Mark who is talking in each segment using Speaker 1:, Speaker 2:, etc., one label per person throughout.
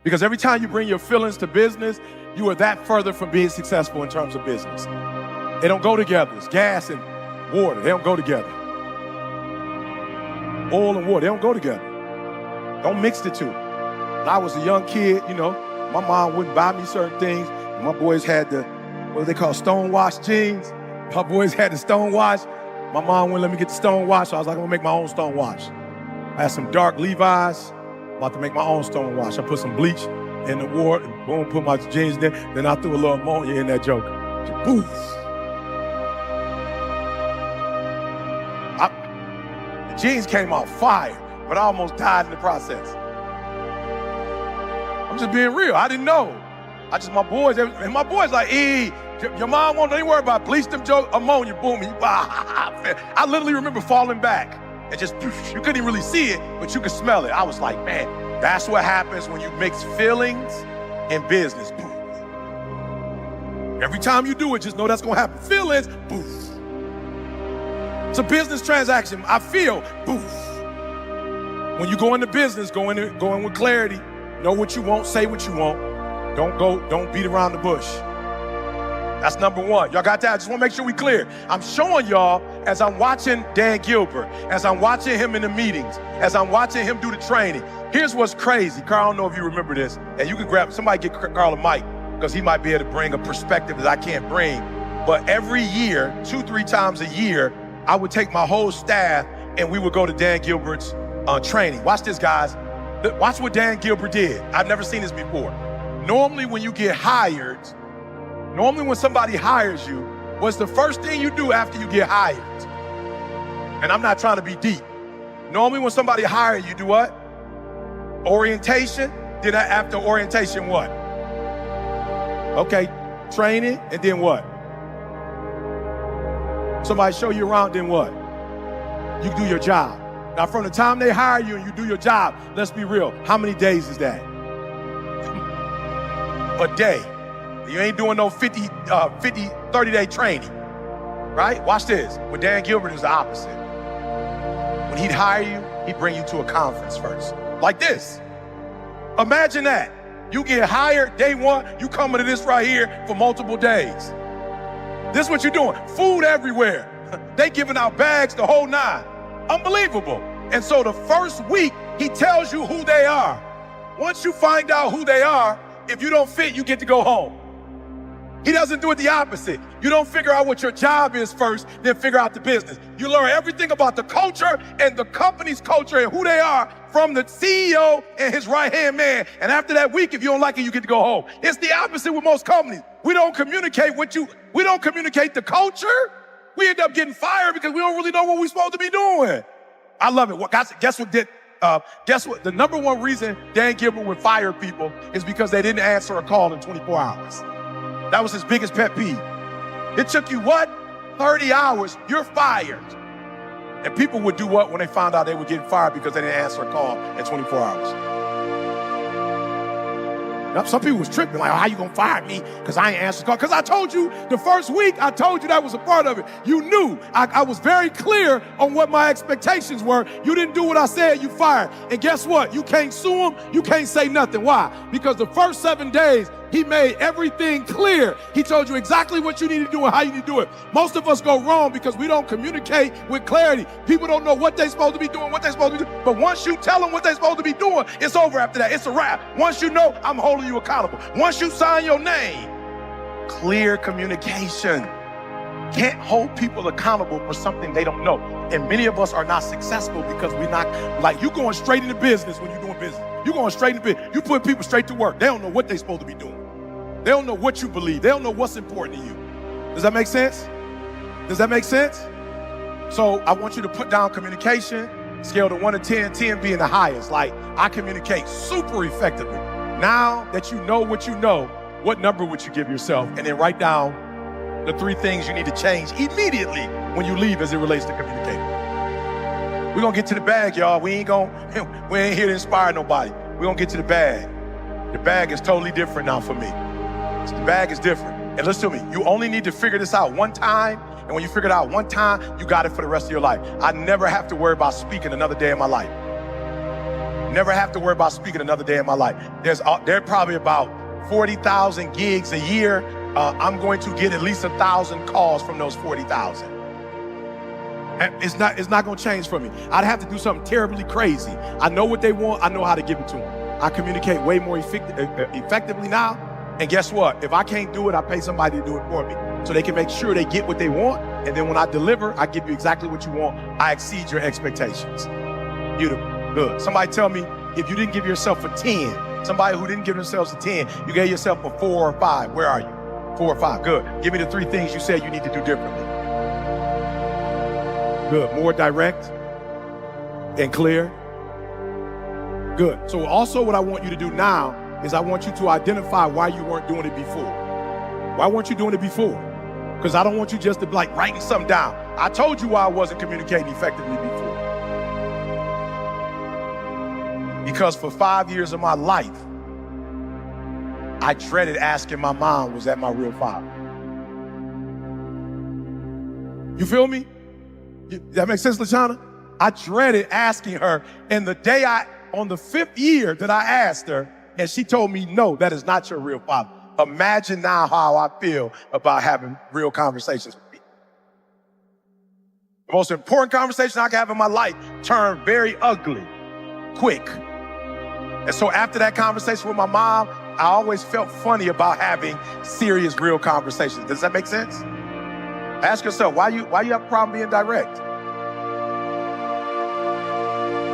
Speaker 1: Because every time you bring your feelings to business, you are that further from being successful in terms of business. They don't go together. It's gas and water. They don't go together. Oil and water, they don't go together. Don't mix the two. When I was a young kid, my mom wouldn't buy me certain things. My boys had the, what do they call, stone-washed jeans. My boys had the stone-wash. My mom wouldn't let me get the stone-wash, so I was like, I'm gonna make my own stone-wash. I had some dark Levi's, about to make my own stone-wash. I put some bleach in the water, and boom, put my jeans in there. Then I threw a little ammonia in that joker. Just boof. The jeans came out fire, but I almost died in the process. I'm just being real. I didn't know. My boys like, your mom won't worry about it. Bleach them ammonia, boom. I literally remember falling back and just, you couldn't even really see it, but you could smell it. I was like, man, that's what happens when you mix feelings and business. Poof. Every time you do it, just know that's gonna happen. Feelings, poof. It's a business transaction. I feel, poof. When you go into business, go in with clarity. Know what you want, say what you want. Don't beat around the bush. That's number one. Y'all got that? I just want to make sure we clear. I'm showing y'all as I'm watching Dan Gilbert, as I'm watching him in the meetings, as I'm watching him do the training. Here's what's crazy. Carl, I don't know if you remember this. And you can grab, somebody get Carl a mic, because he might be able to bring a perspective that I can't bring. But every year, 2-3 times a year, I would take my whole staff and we would go to Dan Gilbert's training. Watch this, guys. Watch what Dan Gilbert did. I've never seen this before. Normally when you get hired, when somebody hires you, what's the first thing you do after you get hired? And I'm not trying to be deep. Normally when somebody hires you, do what? Orientation. Then after orientation, what? Okay, training, and then what? Somebody show you around, then what? You do your job. Now, from the time they hire you and you do your job, let's be real, how many days is that? A day. You ain't doing no 30-day training, right? Watch this. With Dan Gilbert, it was the opposite. When he'd hire you, he'd bring you to a conference first, like this. Imagine that. You get hired day one, you coming to this right here for multiple days. This is what you're doing. Food everywhere. They giving out bags the whole nine. Unbelievable. And so the first week, he tells you who they are. Once you find out who they are, if you don't fit, you get to go home. He doesn't do it the opposite. You don't figure out what your job is first, then figure out the business. You learn everything about the culture and the company's culture and who they are from the CEO and his right-hand man. And after that week, if you don't like it, you get to go home. It's the opposite with most companies. We don't communicate we don't communicate the culture. We end up getting fired because we don't really know what we're supposed to be doing. I love it. Guess what? The number one reason Dan Gilbert would fire people is because they didn't answer a call in 24 hours. That was his biggest pet peeve. It took you what? 30 hours, you're fired. And people would do what when they found out they were getting fired because they didn't answer a call in 24 hours? Now, some people was tripping, like, how you gonna fire me because I ain't answered the call? Because I told you the first week, I told you that was a part of it. You knew. I was very clear on what my expectations were. You didn't do what I said, you fired. And guess what? You can't sue him, you can't say nothing. Why? Because the first 7 days, he made everything clear. He told you exactly what you need to do and how you need to do it. Most of us go wrong because we don't communicate with clarity. People don't know what they're supposed to be doing, what they're supposed to be doing. But once you tell them what they're supposed to be doing, it's over after that. It's a wrap. Once you know, I'm holding you accountable. Once you sign your name, clear communication. Can't hold people accountable for something they don't know. And many of us are not successful because we're not, like, you going straight into business when you're doing business. You're going straight into business. You put people straight to work. They don't know what they're supposed to be doing. They don't know what you believe. They don't know what's important to you. Does that make sense? Does that make sense? So I want you to put down communication, scale to 1 to 10, 10 being the highest. Like, I communicate super effectively. Now that you know what you know, what number would you give yourself? And then write down the 3 things you need to change immediately when you leave as it relates to communicating. We're gonna get to the bag, y'all. We ain't here to inspire nobody. We're gonna get to the bag. The bag is totally different now for me. The bag is different. And listen to me, you only need to figure this out one time, and when you figure it out one time, you got it for the rest of your life. I never have to worry about speaking another day in my life. Never have to worry about speaking another day in my life. There are probably about 40,000 gigs a year. I'm going to get at least 1,000 calls from those 40,000. It's not going to change for me. I'd have to do something terribly crazy. I know what they want. I know how to give it to them. I communicate way more effectively now. And guess what? If I can't do it, I pay somebody to do it for me so they can make sure they get what they want. And then when I deliver, I give you exactly what you want. I exceed your expectations. Beautiful. Good. Somebody tell me if you didn't give yourself a 10, somebody who didn't give themselves a 10, you gave yourself a 4 or 5. Where are you? 4 or 5. Good. Give me the 3 things you said you need to do differently. Good. More direct and clear. Good. So also what I want you to do now is I want you to identify why you weren't doing it before. Why weren't you doing it before? Because I don't want you just to be like writing something down. I told you why I wasn't communicating effectively before. Because for 5 years of my life, I dreaded asking my mom, was that my real father? You feel me? That makes sense, LaShawna? I dreaded asking her. And the day on the 5th year that I asked her, and she told me, no, that is not your real father. Imagine now how I feel about having real conversations with people. The most important conversation I can have in my life turned very ugly, quick. And so after that conversation with my mom, I always felt funny about having serious, real conversations. Does that make sense? Ask yourself, why you have a problem being direct?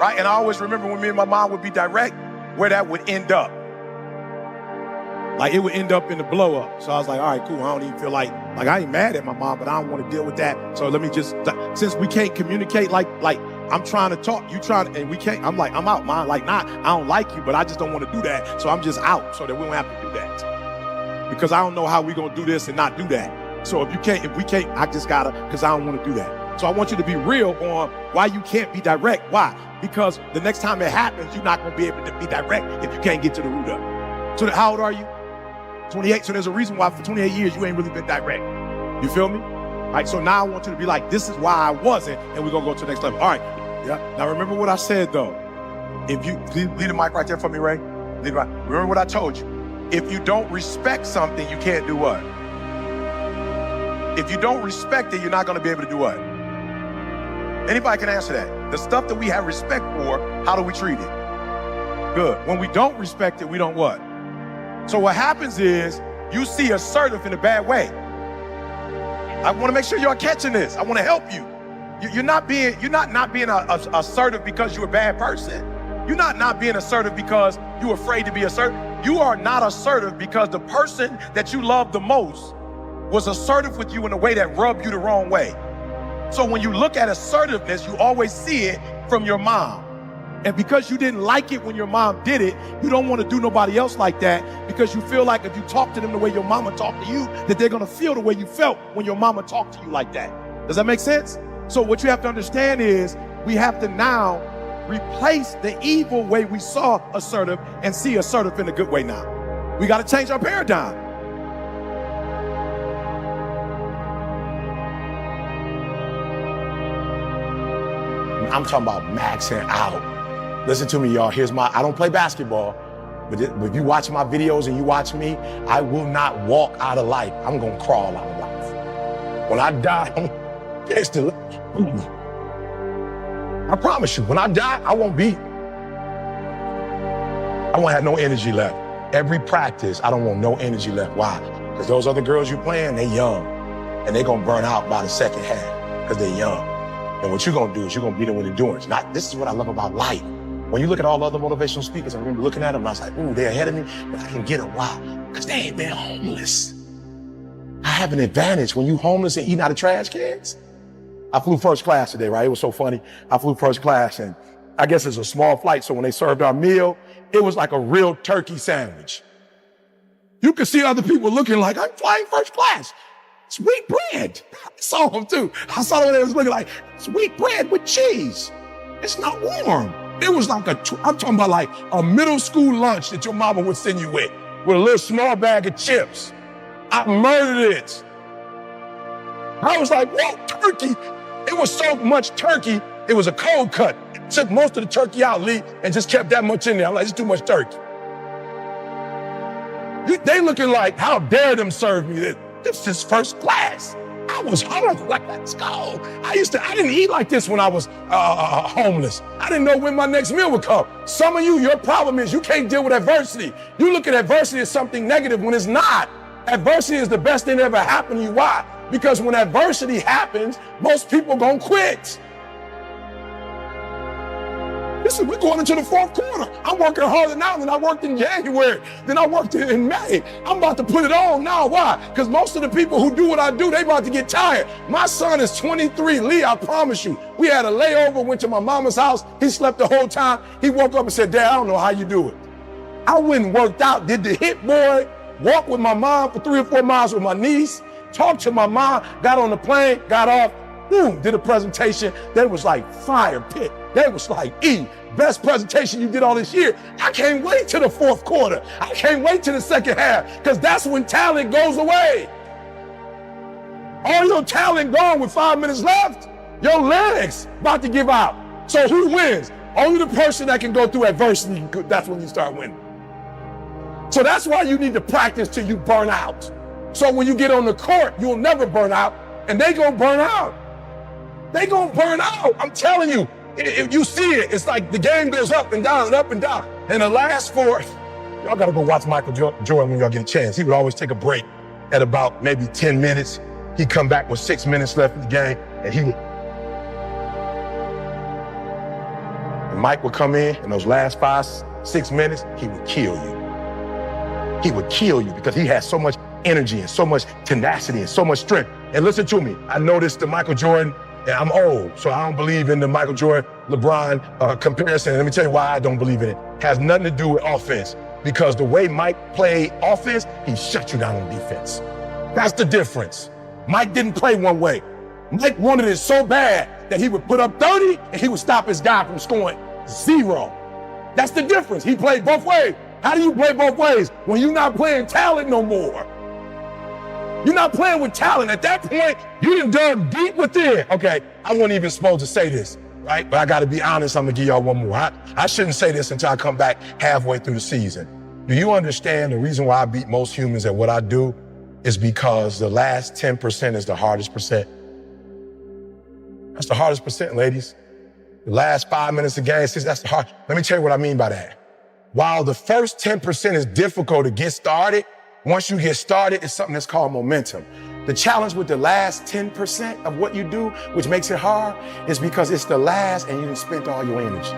Speaker 1: Right? And I always remember when me and my mom would be direct, where that would end up. Like it would end up in the blow up. So I was like, all right, cool. I don't even feel like I ain't mad at my mom, but I don't want to deal with that. So let me just, since we can't communicate like I'm trying to talk, you trying, and we can't, I'm like, I'm out, Mom. Like, nah, I don't like you, but I just don't want to do that. So I'm just out so that we don't have to do that. Because I don't know how we're going to do this and not do that. So if we can't, I just gotta, because I don't want to do that. So I want you to be real on why you can't be direct. Why? Because the next time it happens, you're not going to be able to be direct if you can't get to the root of it. So how old are you? 28. So there's a reason why for 28 years you ain't really been direct. You feel me? All right, so now I want you to be like, this is why I wasn't, and we're going to go to the next level. All right, yeah. Now remember what I said, though. If you, leave the mic right there for me, Ray. Leave it right. Remember what I told you. If you don't respect something, you can't do what? If you don't respect it, you're not going to be able to do what? Anybody can answer that. The stuff that we have respect for, how do we treat it? Good. When we don't respect it, we don't what? So what happens is you see assertive in a bad way. I want to make sure you're catching this. I want to help you. You're not being assertive because you're a bad person. You're not being assertive because you're afraid to be assertive. You are not assertive because the person that you love the most was assertive with you in a way that rubbed you the wrong way. So when you look at assertiveness, you always see it from your mom. And because you didn't like it when your mom did it, you don't want to do nobody else like that because you feel like if you talk to them the way your mama talked to you, that they're going to feel the way you felt when your mama talked to you like that. Does that make sense? So what you have to understand is we have to now replace the evil way we saw assertive and see assertive in a good way now. We got to change our paradigm. I'm talking about maxing out. Listen to me, y'all. I don't play basketball, but if you watch my videos and you watch me, I will not walk out of life. I'm going to crawl out of life. When I die, I promise you, when I die, I won't have no energy left. Every practice, I don't want no energy left. Why? Because those other girls you playing, they young. And they're going to burn out by the second half because they're young. And what you're going to do is you're going to beat them with endurance. This is what I love about life. When you look at all the other motivational speakers, I remember looking at them and I was like, ooh, they're ahead of me, but I can get them. Why? Because they ain't been homeless. I have an advantage when you homeless and eating out of trash cans. I flew first class today, right? It was so funny. I flew first class and I guess it's a small flight. So when they served our meal, it was like a real turkey sandwich. You could see other people looking like, I'm flying first class. Sweet bread. I saw them too. I saw them when they was looking like sweet bread with cheese. It's not warm. It was like I'm talking about like a middle school lunch that your mama would send you with a little small bag of chips. I murdered it. I was like, whoa, turkey. It was so much turkey, it was a cold cut. took most of the turkey out, Lee, and just kept that much in there. I'm like, it's too much turkey. They looking like, how dare them serve me this? This is first class. I was hungry, like, let's go. I didn't eat like this when I was homeless. I didn't know when my next meal would come. Some of you, your problem is you can't deal with adversity. You look at adversity as something negative when it's not. Adversity is the best thing that ever happened to you. Why? Because when adversity happens, most people gonna quit. Listen, we're going into the fourth quarter. I'm working harder now than I worked in January, than I worked in May. I'm about to put it on now. Why? Because most of the people who do what I do, they about to get tired. My son is 23. Lee, I promise you, we had a layover, went to my mama's house. He slept the whole time. He woke up and said, Dad, I don't know how you do it. I went and worked out, did the hit boy, walked with my mom for 3 or 4 miles with my niece, talked to my mom, got on the plane, got off, boom, did a presentation. That was like fire pit. That was like, best presentation you did all this year. I can't wait till the fourth quarter. I can't wait till the second half, because that's when talent goes away. All your talent gone with 5 minutes left, your legs about to give out. So who wins? Only the person that can go through adversity, that's when you start winning. So that's why you need to practice till you burn out. So when you get on the court, you'll never burn out, and they gonna burn out. They gonna burn out, I'm telling you. If you see it, it's like the game goes up and down and up and down. And the last 4, y'all gotta go watch Michael Jordan when y'all get a chance. He would always take a break at about maybe 10 minutes. He'd come back with 6 minutes left in the game, and Mike would come in those last 5, 6 minutes, he would kill you. He would kill you because he has so much energy and so much tenacity and so much strength. And listen to me, I noticed the Michael Jordan, and I'm old, so I don't believe in the Michael Jordan, LeBron comparison. Let me tell you why I don't believe in it. It has nothing to do with offense, because the way Mike played offense, he shut you down on defense. That's the difference. Mike didn't play one way. Mike wanted it so bad that he would put up 30 and he would stop his guy from scoring 0. That's the difference. He played both ways. How do you play both ways? When you're not playing talent no more. You're not playing with talent. At that point, you done dug deep within. Okay, I wasn't even supposed to say this, right? But I gotta be honest, I'm gonna give y'all one more. I shouldn't say this until I come back halfway through the season. Do you understand the reason why I beat most humans at what I do is because the last 10% is the hardest percent? That's the hardest percent, ladies. The last 5 minutes of game, that's the hard. Let me tell you what I mean by that. While the first 10% is difficult to get started, once you get started, it's something that's called momentum. The challenge with the last 10% of what you do, which makes it hard, is because it's the last and you done spent all your energy.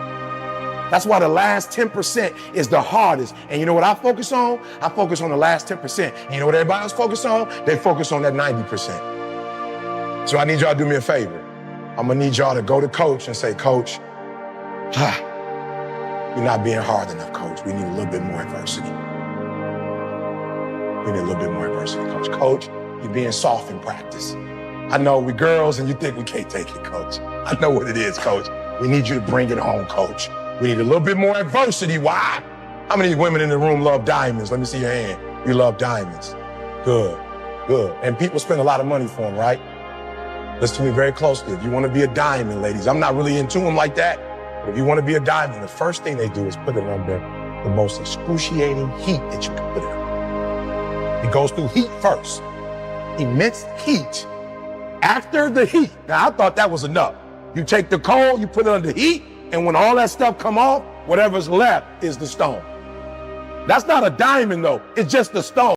Speaker 1: That's why the last 10% is the hardest. And you know what I focus on? I focus on the last 10%. And you know what everybody else focus on? They focus on that 90%. So I need y'all to do me a favor. I'm gonna need y'all to go to coach and say, Coach, you're not being hard enough, Coach. We need a little bit more adversity. We need a little bit more adversity, Coach. Coach, you're being soft in practice. I know we girls and you think we can't take it, Coach. I know what it is, Coach. We need you to bring it home, Coach. We need a little bit more adversity. Why? How many women in the room love diamonds? Let me see your hand. You love diamonds. Good, good. And people spend a lot of money for them, right? Listen to me very closely. If you want to be a diamond, ladies, I'm not really into them like that. But if you want to be a diamond, the first thing they do is put it under the most excruciating heat that you can put it under. It goes through heat first. Immense heat. After the heat, now I thought that was enough. You take the coal, you put it under heat, and when all that stuff come off, whatever's left is the stone. That's not a diamond though, it's just the stone.